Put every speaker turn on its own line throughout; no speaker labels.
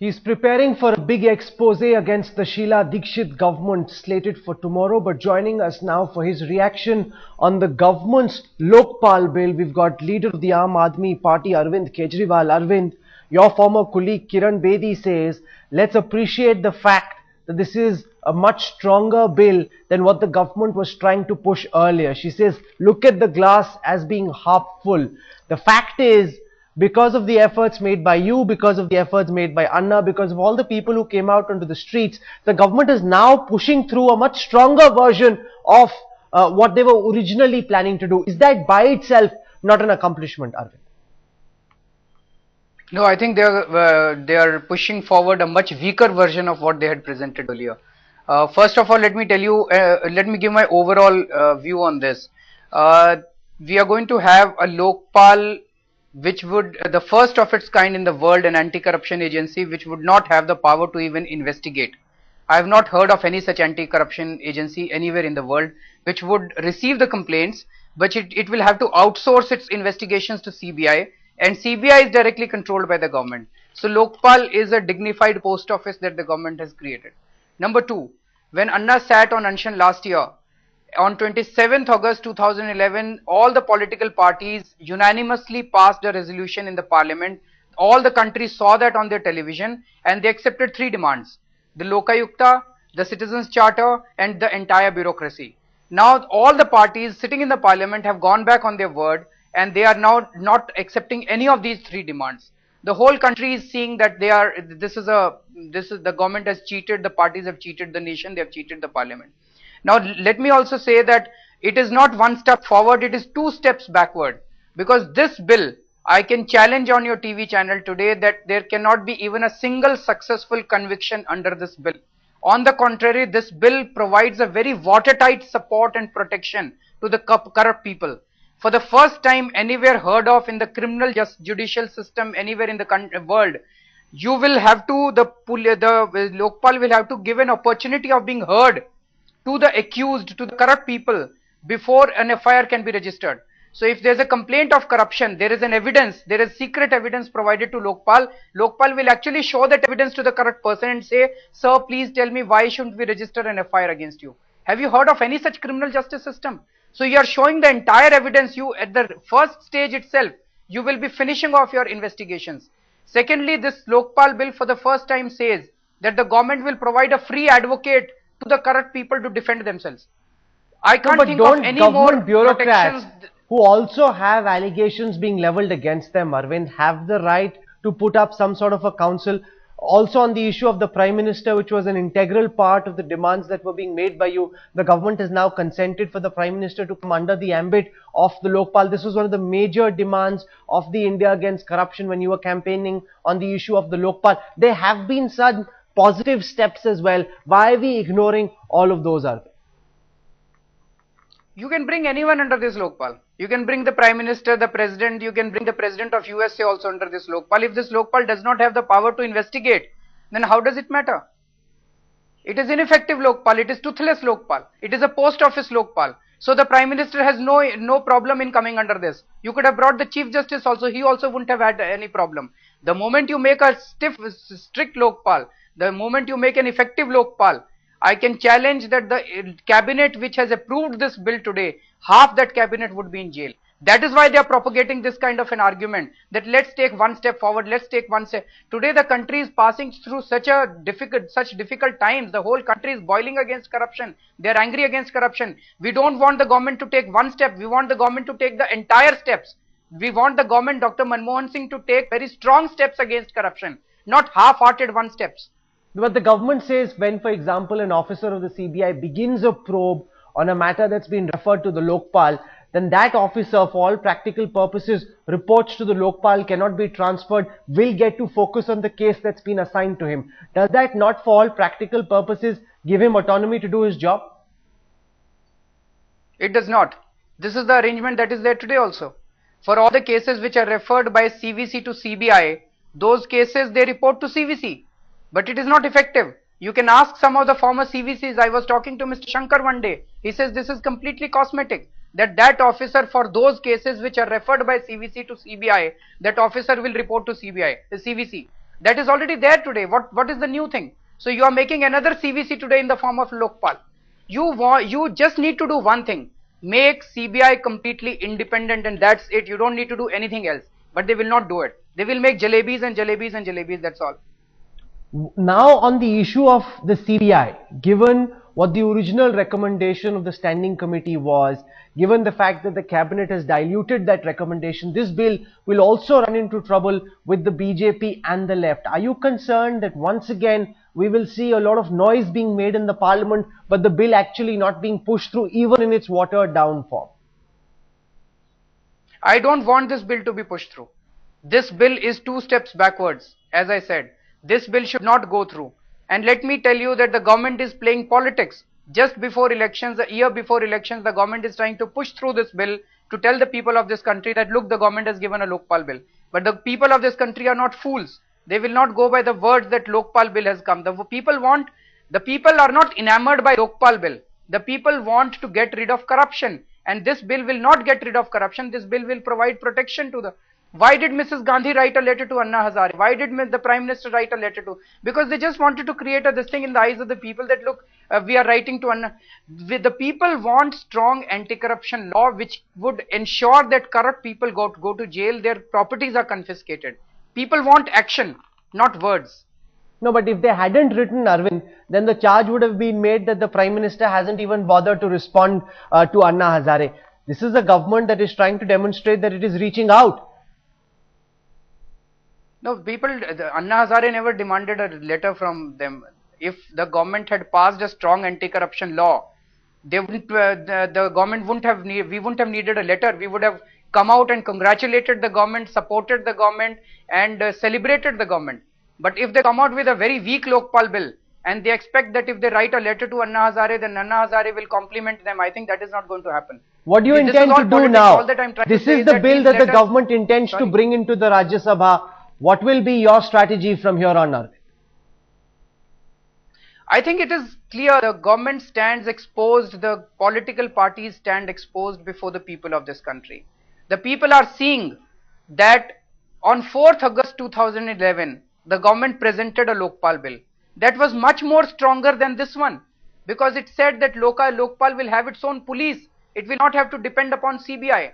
He's preparing for a big expose against the Sheila Dikshit government slated for tomorrow. But joining us now for his reaction on the government's Lokpal bill, we've got leader of the Aam Aadmi Party, Arvind Kejriwal. Arvind, your former colleague Kiran Bedi says, let's appreciate the fact that this is a much stronger bill than what the government was trying to push earlier. She says, look at the glass as being half full. The fact is, because of the efforts made by you, because of the efforts made by Anna, because of all the people who came out onto the streets, the government is now pushing through a much stronger version of what they were originally planning to do. Is that by itself not an accomplishment, Arvind?
No, I think they are pushing forward a much weaker version of what they had presented earlier. First of all, let me tell you, let me give my overall view on this. We are going to have a Lokpal, which would, the first of its kind in the world, an anti-corruption agency which would not have the power to even investigate. I have not heard of any such anti-corruption agency anywhere in the world which would receive the complaints, but it will have to outsource its investigations to CBI, and CBI is directly controlled by the government. So Lokpal is a dignified post office that the government has created. Number two, when Anna sat on Anshan last year, on 27th August 2011, all the political parties unanimously passed a resolution in the parliament. All the countries saw that on their television, and they accepted three demands: the Lokayukta, the Citizens Charter, and the entire bureaucracy. Now all the parties sitting in the parliament have gone back on their word, and they are now not accepting any of these three demands. The whole country is seeing that the government has cheated, the parties have cheated the nation, they have cheated the parliament. Now let me also say that it is not one step forward, it is two steps backward, because this bill, I can challenge on your TV channel today that there cannot be even a single successful conviction under this bill. On the contrary, this bill provides a very watertight support and protection to the corrupt people. For the first time anywhere heard of in the criminal judicial system anywhere in the world, you will have to, the Lokpal will have to give an opportunity of being heard to the accused, to the corrupt people, before an FIR can be registered. So if there is a complaint of corruption, there is an evidence, there is secret evidence provided to Lokpal. Lokpal will actually show that evidence to the correct person and say, sir, please tell me why shouldn't we register an FIR against you? Have you heard of any such criminal justice system? So you are showing the entire evidence. You, at the first stage itself, you will be finishing off your investigations. Secondly, this Lokpal bill for the first time says that the government will provide a free advocate to the corrupt people to defend themselves. I can't think of any more
bureaucrats who also have allegations being leveled against them, Arvind, have the right to put up some sort of a council? Also on the issue of the Prime Minister, which was an integral part of the demands that were being made by you, the government has now consented for the Prime Minister to come under the ambit of the Lokpal. This was one of the major demands of the India Against Corruption when you were campaigning on the issue of the Lokpal. There have been some positive steps as well. Why are we ignoring all of those, Arvind?
You can bring anyone under this Lokpal. You can bring the Prime Minister, the President, you can bring the President of USA also under this Lokpal. If this Lokpal does not have the power to investigate, then how does it matter? It is ineffective Lokpal, it is toothless Lokpal, it is a post office Lokpal. So the Prime Minister has no problem in coming under this. You could have brought the Chief Justice also, he also wouldn't have had any problem. The moment you make a strict Lokpal, the moment you make an effective Lokpal, I can challenge that the cabinet which has approved this bill today, half that cabinet would be in jail. That is why they are propagating this kind of an argument that let's take one step forward, let's take one step. Today the country is passing through such difficult times. The whole country is boiling against corruption. They are angry against corruption. We don't want the government to take one step. We want the government to take the entire steps. We want the government, Dr. Manmohan Singh, to take very strong steps against corruption, not half-hearted one steps.
But the government says when, for example, an officer of the CBI begins a probe on a matter that's been referred to the Lokpal, then that officer, for all practical purposes, reports to the Lokpal, cannot be transferred, will get to focus on the case that's been assigned to him. Does that not, for all practical purposes, give him autonomy to do his job?
It does not. This is the arrangement that is there today also. For all the cases which are referred by CVC to CBI, those cases they report to CVC. But it is not effective. You can ask some of the former CVCs. I was talking to Mr. Shankar one day. He says this is completely cosmetic. That officer, for those cases which are referred by CVC to CBI, that officer will report to CVC. That is already there today. What is the new thing? So you are making another CVC today in the form of Lokpal. You just need to do one thing: make CBI completely independent, and that's it. You don't need to do anything else. But they will not do it. They will make jalebis and jalebis and jalebis. That's all.
Now, on the issue of the CBI, given what the original recommendation of the standing committee was, given the fact that the cabinet has diluted that recommendation, this bill will also run into trouble with the BJP and the left. Are you concerned that once again we will see a lot of noise being made in the parliament, but the bill actually not being pushed through even in its watered down form?
I don't want this bill to be pushed through. This bill is 2 steps backwards. As I said, this bill should not go through. And let me tell you that the government is playing politics. Just before elections, a year before elections, the government is trying to push through this bill to tell the people of this country that, look, the government has given a Lokpal bill. But the people of this country are not fools. They will not go by the words that Lokpal bill has come. The people are not enamored by Lokpal bill. The people want to get rid of corruption. And this bill will not get rid of corruption. This bill will provide protection to the... Why did Mrs. Gandhi write a letter to Anna Hazare? Why did the Prime Minister write a letter to... Because they just wanted to create this thing in the eyes of the people that, look, we are writing to Anna... The people want strong anti-corruption law which would ensure that corrupt people go to jail, their properties are confiscated. People want action, not words.
No, but if they hadn't written, Arvind, then the charge would have been made that the Prime Minister hasn't even bothered to respond to Anna Hazare. This is a government that is trying to demonstrate that it is reaching out.
No, Anna Hazare never demanded a letter from them. If the government had passed a strong anti-corruption law, they wouldn't, the government wouldn't have, we wouldn't have needed a letter. We would have come out and congratulated the government, supported the government, and celebrated the government. But if they come out with a very weak Lokpal bill and they expect that if they write a letter to Anna Hazare, then Anna Hazare will compliment them, I think that is not going to happen.
What do you intend to do now? This is the bill that the government intends to bring into the Rajya Sabha. What will be your strategy from here on, Arvind?
I think it is clear the government stands exposed, the political parties stand exposed before the people of this country. The people are seeing that on 4th August 2011, the government presented a Lokpal bill that was much more stronger than this one, because it said that Lokpal will have its own police. It will not have to depend upon CBI.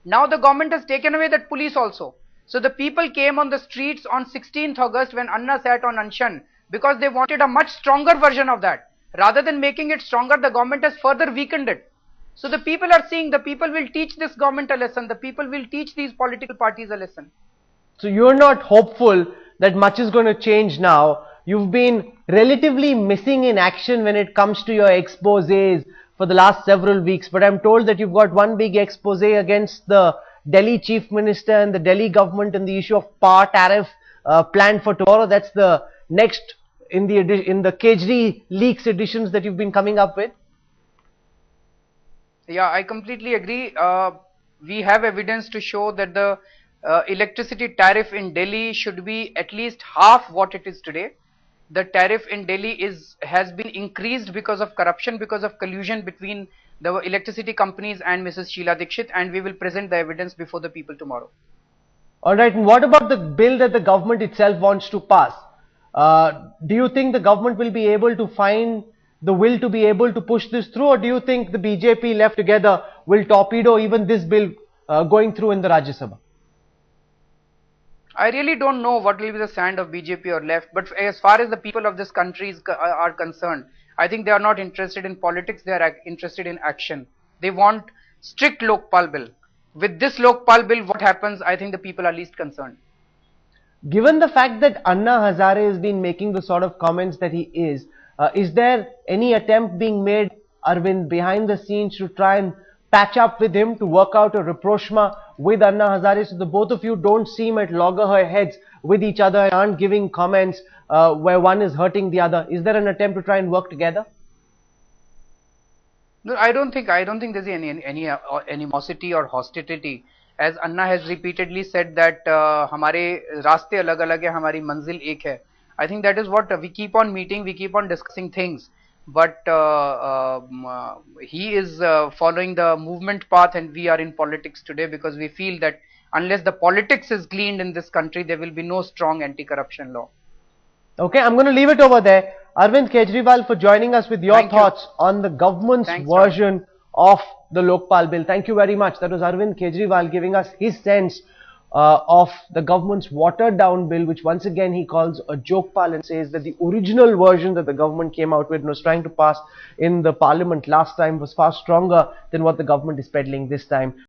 Now the government has taken away that police also. So the people came on the streets on 16th August when Anna sat on Anshan, because they wanted a much stronger version of that. Rather than making it stronger, the government has further weakened it. So the people are seeing, the people will teach this government a lesson. The people will teach these political parties a lesson.
So you're not hopeful that much is going to change now. You've been relatively missing in action when it comes to your exposés for the last several weeks. But I'm told that you've got one big exposé against the Delhi Chief Minister and the Delhi government and the issue of power tariff planned for tomorrow. That's the next in the Kejri leaks editions that you've been coming up with.
Yeah, I completely agree. We have evidence to show that the electricity tariff in Delhi should be at least half what it is today. The tariff in Delhi has been increased because of corruption, because of collusion between the electricity companies and Mrs. Sheila Dikshit, and we will present the evidence before the people tomorrow.
Alright, and what about the bill that the government itself wants to pass? Do you think the government will be able to find the will to be able to push this through, or do you think the BJP left together will torpedo even this bill going through in the Rajya Sabha?
I really don't know what will be the stand of BJP or left, but as far as the people of this country are concerned, I think they are not interested in politics, they are interested in action. They want strict Lokpal bill. With this Lokpal bill, what happens, I think the people are least concerned.
Given the fact that Anna Hazare has been making the sort of comments that he is there any attempt being made, Arvind, behind the scenes to try and patch up with him, to work out a rapprochement with Anna Hazare, so the both of you don't seem at loggerheads with each other and aren't giving comments where one is hurting the other? Is there an attempt to try and work together?
No, I don't think there's any animosity or hostility. As Anna has repeatedly said that हमारे रास्ते अलग-अलग है, हमारी मंजिल एक है. I think that is what we keep on meeting, we keep on discussing things. But he is following the movement path, and we are in politics today because we feel that unless the politics is cleaned in this country, there will be no strong anti-corruption law.
Okay, I'm going to leave it over there. Arvind Kejriwal for joining us with your thoughts on the government's version of the Lokpal bill. Thank you very much. That was Arvind Kejriwal giving us his sense of the government's watered down bill, which once again he calls a jokepal, and says that the original version that the government came out with and was trying to pass in the parliament last time was far stronger than what the government is peddling this time.